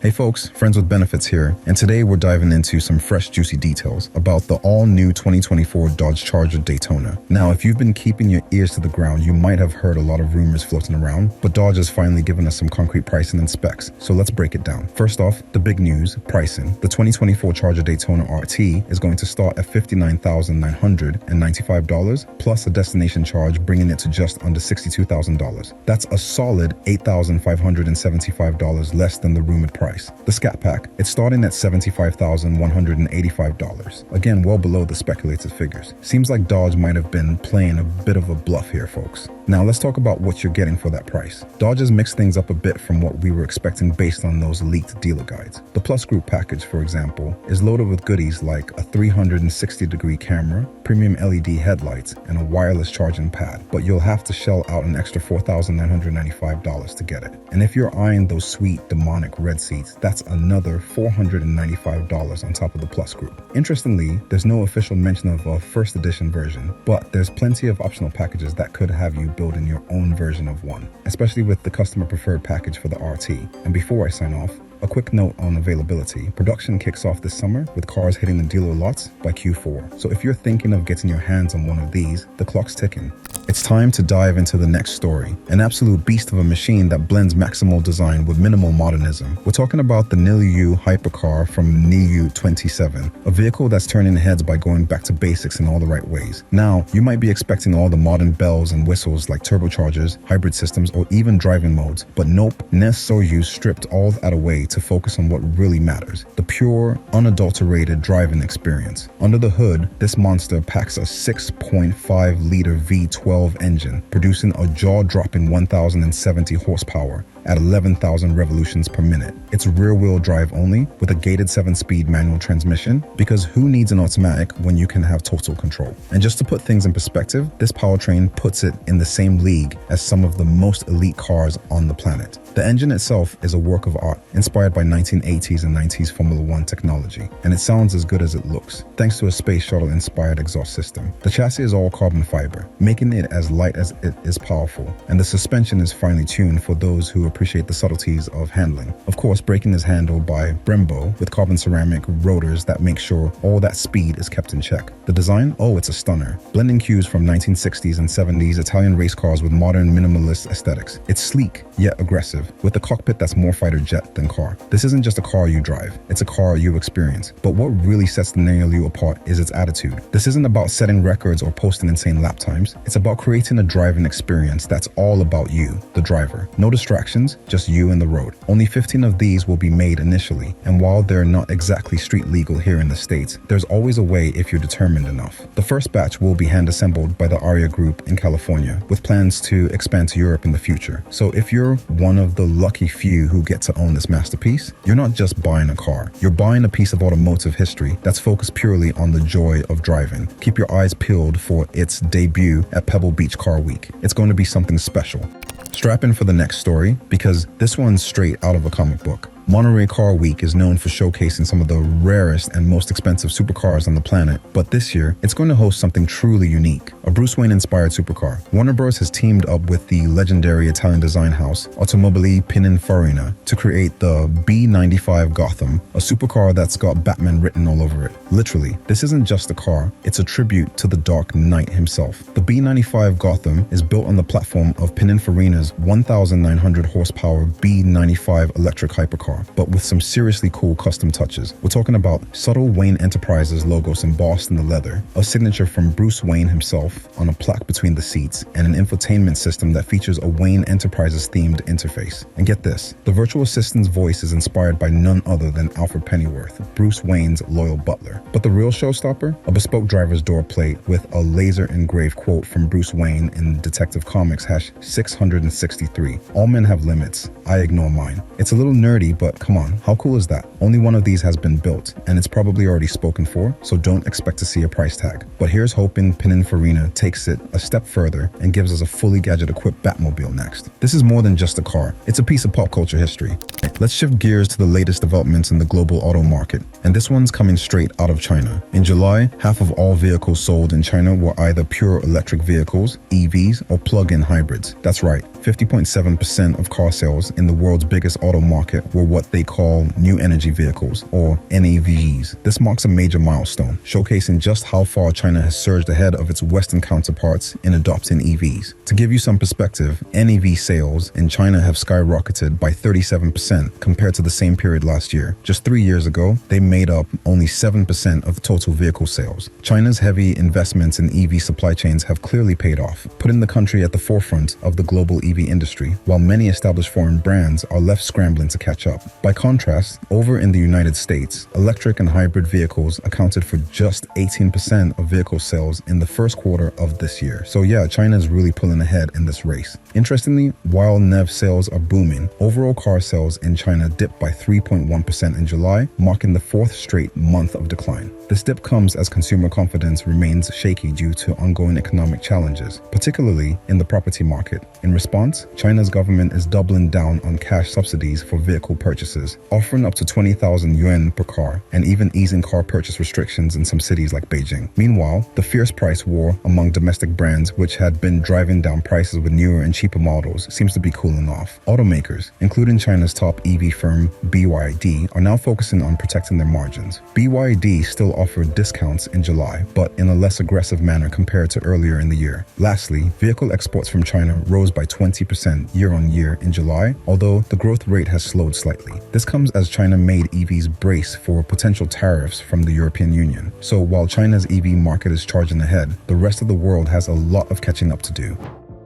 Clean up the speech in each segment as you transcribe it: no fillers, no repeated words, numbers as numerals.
Hey folks, Friends with Benefits here, and today we're diving into some fresh juicy details about the all-new 2024 Dodge Charger Daytona. Now, if you've been keeping your ears to the ground, you might have heard a lot of rumors floating around, but Dodge has finally given us some concrete pricing and specs, so let's break it down. First off, the big news, pricing. The 2024 Charger Daytona RT is going to start at $59,995 plus a destination charge, bringing it to just under $62,000. That's a solid $8,575 less than the rumored price. The Scat Pack, it's starting at $75,185. Again, well below the speculated figures. Seems like Dodge might have been playing a bit of a bluff here, folks. Now let's talk about what you're getting for that price. Dodge has mixed things up a bit from what we were expecting based on those leaked dealer guides. The Plus Group package, for example, is loaded with goodies like a 360-degree camera, premium LED headlights, and a wireless charging pad, but you'll have to shell out an extra $4,995 to get it. And if you're eyeing those sweet, demonic red seats, that's another $495 on top of the Plus Group. Interestingly, there's no official mention of a first edition version, but there's plenty of optional packages that could have you building your own version of one, especially with the customer preferred package for the RT. And before I sign off, a quick note on availability. Production kicks off this summer with cars hitting the dealer lots by Q4. So if you're thinking of getting your hands on one of these, the clock's ticking. It's time to dive into the next story, an absolute beast of a machine that blends maximal design with minimal modernism. We're talking about the Nilu Hypercar from Nilu 27, a vehicle that's turning heads by going back to basics in all the right ways. Now, you might be expecting all the modern bells and whistles like turbochargers, hybrid systems, or even driving modes, but nope, Soyuz stripped all that away to focus on what really matters, the pure, unadulterated driving experience. Under the hood, this monster packs a 6.5-liter V12 engine, producing a jaw-dropping 1,070 horsepower at 11,000 revolutions per minute. It's rear-wheel drive only with a gated 7-speed manual transmission, because who needs an automatic when you can have total control? And just to put things in perspective, this powertrain puts it in the same league as some of the most elite cars on the planet. The engine itself is a work of art, inspired by 1980s and 90s Formula One technology, and it sounds as good as it looks, thanks to a space shuttle-inspired exhaust system. The chassis is all carbon fiber, making it as light as it is powerful, and the suspension is finely tuned for those who appreciate the subtleties of handling. Of course, braking is handled by Brembo with carbon ceramic rotors that make sure all that speed is kept in check. The design? Oh, it's a stunner. Blending cues from 1960s and 70s Italian race cars with modern minimalist aesthetics. It's sleek, yet aggressive, with a cockpit that's more fighter jet than car. This isn't just a car you drive, it's a car you experience. But what really sets the Nilu apart is its attitude. This isn't about setting records or posting insane lap times. It's about creating a driving experience that's all about you, the driver. No distractions, just you and the road. Only 15 of these will be made initially, and while they're not exactly street legal here in the States, there's always a way if you're determined enough. The first batch will be hand-assembled by the Aria Group in California, with plans to expand to Europe in the future. So if you're one of the lucky few who get to own this masterpiece, you're not just buying a car, you're buying a piece of automotive history that's focused purely on the joy of driving. Keep your eyes peeled for its debut at Pebble Beach Car Week. It's going to be something special. Strap in for the next story, because this one's straight out of a comic book. Monterey Car Week is known for showcasing some of the rarest and most expensive supercars on the planet, but this year, it's going to host something truly unique, a Bruce Wayne-inspired supercar. Warner Bros. Has teamed up with the legendary Italian design house Automobili Pininfarina to create the B95 Gotham, a supercar that's got Batman written all over it. Literally, this isn't just a car, it's a tribute to the Dark Knight himself. The B95 Gotham is built on the platform of Pininfarina's 1,900 horsepower B95 electric hypercar, but with some seriously cool custom touches. We're talking about subtle Wayne Enterprises logos embossed in the leather, a signature from Bruce Wayne himself on a plaque between the seats, and an infotainment system that features a Wayne Enterprises themed interface. And get this, the virtual assistant's voice is inspired by none other than Alfred Pennyworth, Bruce Wayne's loyal butler. But the real showstopper? A bespoke driver's door plate with a laser engraved quote from Bruce Wayne in Detective Comics #663. All men have limits. I ignore mine. It's a little nerdy, but come on, how cool is that? Only one of these has been built, and it's probably already spoken for, so don't expect to see a price tag. But here's hoping Pininfarina takes it a step further and gives us a fully gadget-equipped Batmobile next. This is more than just a car, it's a piece of pop culture history. Let's shift gears to the latest developments in the global auto market, and this one's coming straight out of China. In July, half of all vehicles sold in China were either pure electric vehicles, EVs, or plug-in hybrids. That's right, 50.7% of car sales in the world's biggest auto market were what they call new energy vehicles, or NEVs. This marks a major milestone, showcasing just how far China has surged ahead of its Western counterparts in adopting EVs. To give you some perspective, NEV sales in China have skyrocketed by 37% compared to the same period last year. Just 3 years ago, they made up only 7% of total vehicle sales. China's heavy investments in EV supply chains have clearly paid off, putting the country at the forefront of the global EV industry, while many established foreign brands are left scrambling to catch up. By contrast, over in the United States, electric and hybrid vehicles accounted for just 18% of vehicle sales in the first quarter of this year. So yeah, China is really pulling ahead in this race. Interestingly, while NEV sales are booming, overall car sales in China dipped by 3.1% in July, marking the fourth straight month of decline. This dip comes as consumer confidence remains shaky due to ongoing economic challenges, particularly in the property market. In response, China's government is doubling down on cash subsidies for vehicle purchases, offering up to 20,000 yuan per car, and even easing car purchase restrictions in some cities like Beijing. Meanwhile, the fierce price war among domestic brands, which had been driving down prices with newer and cheaper models, seems to be cooling off. Automakers, including China's top EV firm BYD, are now focusing on protecting their margins. BYD still offered discounts in July, but in a less aggressive manner compared to earlier in the year. Lastly, vehicle exports from China rose by 20% year-on-year in July, although the growth rate has slowed slightly. This comes as China made EVs brace for potential tariffs from the European Union. So while China's EV market is charging ahead, the rest of the world has a lot of catching up to do.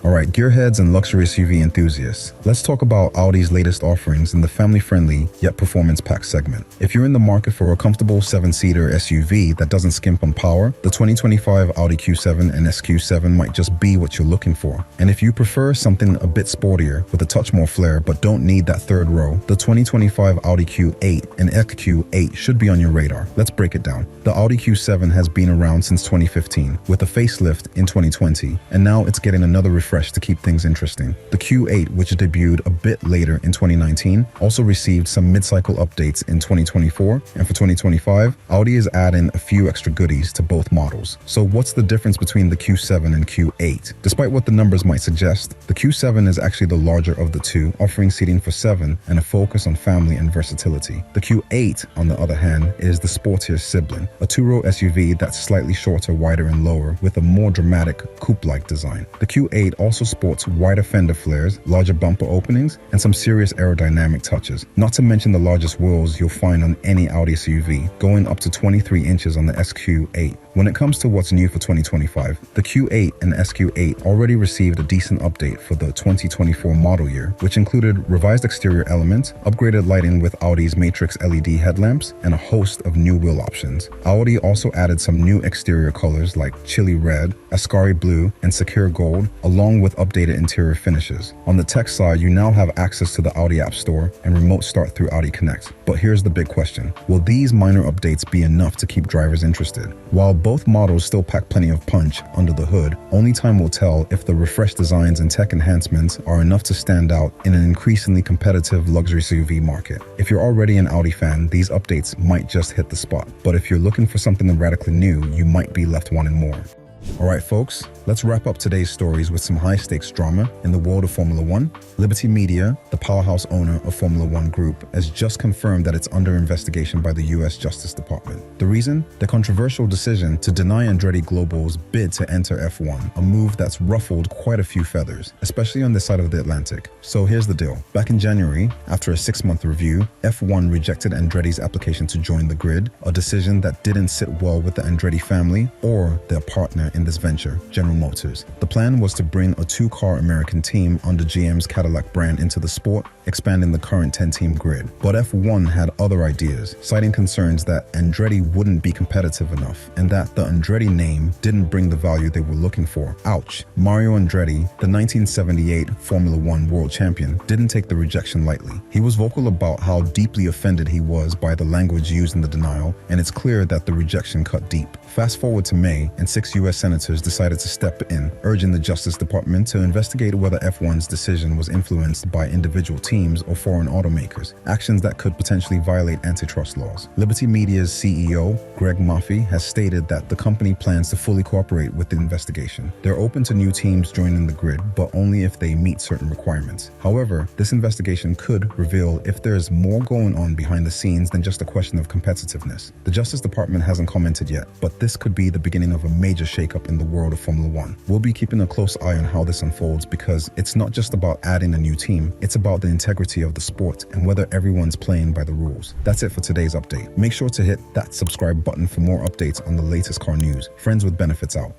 Alright, gearheads and luxury SUV enthusiasts, let's talk about Audi's latest offerings in the family-friendly yet performance-packed segment. If you're in the market for a comfortable 7-seater SUV that doesn't skimp on power, the 2025 Audi Q7 and SQ7 might just be what you're looking for. And if you prefer something a bit sportier with a touch more flair but don't need that third row, the 2025 Audi Q8 and SQ8 should be on your radar. Let's break it down. The Audi Q7 has been around since 2015 with a facelift in 2020, and now it's getting another refresh to keep things interesting. The Q8, which debuted a bit later in 2019, also received some mid-cycle updates in 2024, and for 2025, Audi is adding a few extra goodies to both models. So what's the difference between the Q7 and Q8? Despite what the numbers might suggest, the Q7 is actually the larger of the two, offering seating for 7 and a focus on family and versatility. The Q8, on the other hand, is the sportier sibling, a 2-row SUV that's slightly shorter, wider, and lower with a more dramatic coupe-like design. The Q8 also sports wider fender flares, larger bumper openings, and some serious aerodynamic touches, not to mention the largest wheels you'll find on any Audi SUV, going up to 23 inches on the SQ8. When it comes to what's new for 2025, the Q8 and SQ8 already received a decent update for the 2024 model year, which included revised exterior elements, upgraded lighting with Audi's Matrix LED headlamps, and a host of new wheel options. Audi also added some new exterior colors like chili red, Ascari blue, and Secure gold, along with updated interior finishes. On the tech side, you now have access to the Audi App Store and remote start through Audi Connect. But here's the big question. Will these minor updates be enough to keep drivers interested? While both models still pack plenty of punch under the hood, only time will tell if the refreshed designs and tech enhancements are enough to stand out in an increasingly competitive luxury SUV market. If you're already an Audi fan, these updates might just hit the spot. But if you're looking for something radically new, you might be left wanting more. Alright folks, let's wrap up today's stories with some high-stakes drama in the world of Formula One. Liberty Media, the powerhouse owner of Formula One Group, has just confirmed that it's under investigation by the US Justice Department. The reason? The controversial decision to deny Andretti Global's bid to enter F1, a move that's ruffled quite a few feathers, especially on this side of the Atlantic. So here's the deal. Back in January, after a 6-month review, F1 rejected Andretti's application to join the grid, a decision that didn't sit well with the Andretti family or their partner in this venture, General Motors. The plan was to bring a 2-car American team under GM's Cadillac brand into the sport, expanding the current 10-team grid. But F1 had other ideas, citing concerns that Andretti wouldn't be competitive enough and that the Andretti name didn't bring the value they were looking for. Ouch. Mario Andretti, the 1978 Formula One world champion, didn't take the rejection lightly. He was vocal about how deeply offended he was by the language used in the denial, and it's clear that the rejection cut deep. Fast forward to May, and 6 US senators decided to step in, urging the Justice Department to investigate whether F1's decision was influenced by individual teams or foreign automakers, actions that could potentially violate antitrust laws. Liberty Media's CEO, Greg Maffei, has stated that the company plans to fully cooperate with the investigation. They're open to new teams joining the grid, but only if they meet certain requirements. However, this investigation could reveal if there's more going on behind the scenes than just a question of competitiveness. The Justice Department hasn't commented yet, but this could be the beginning of a major shakeup in the world of Formula One. We'll be keeping a close eye on how this unfolds because it's not just about adding a new team, it's about the integrity of the sport and whether everyone's playing by the rules. That's it for today's update. Make sure to hit that subscribe button for more updates on the latest car news. Friends with benefits out.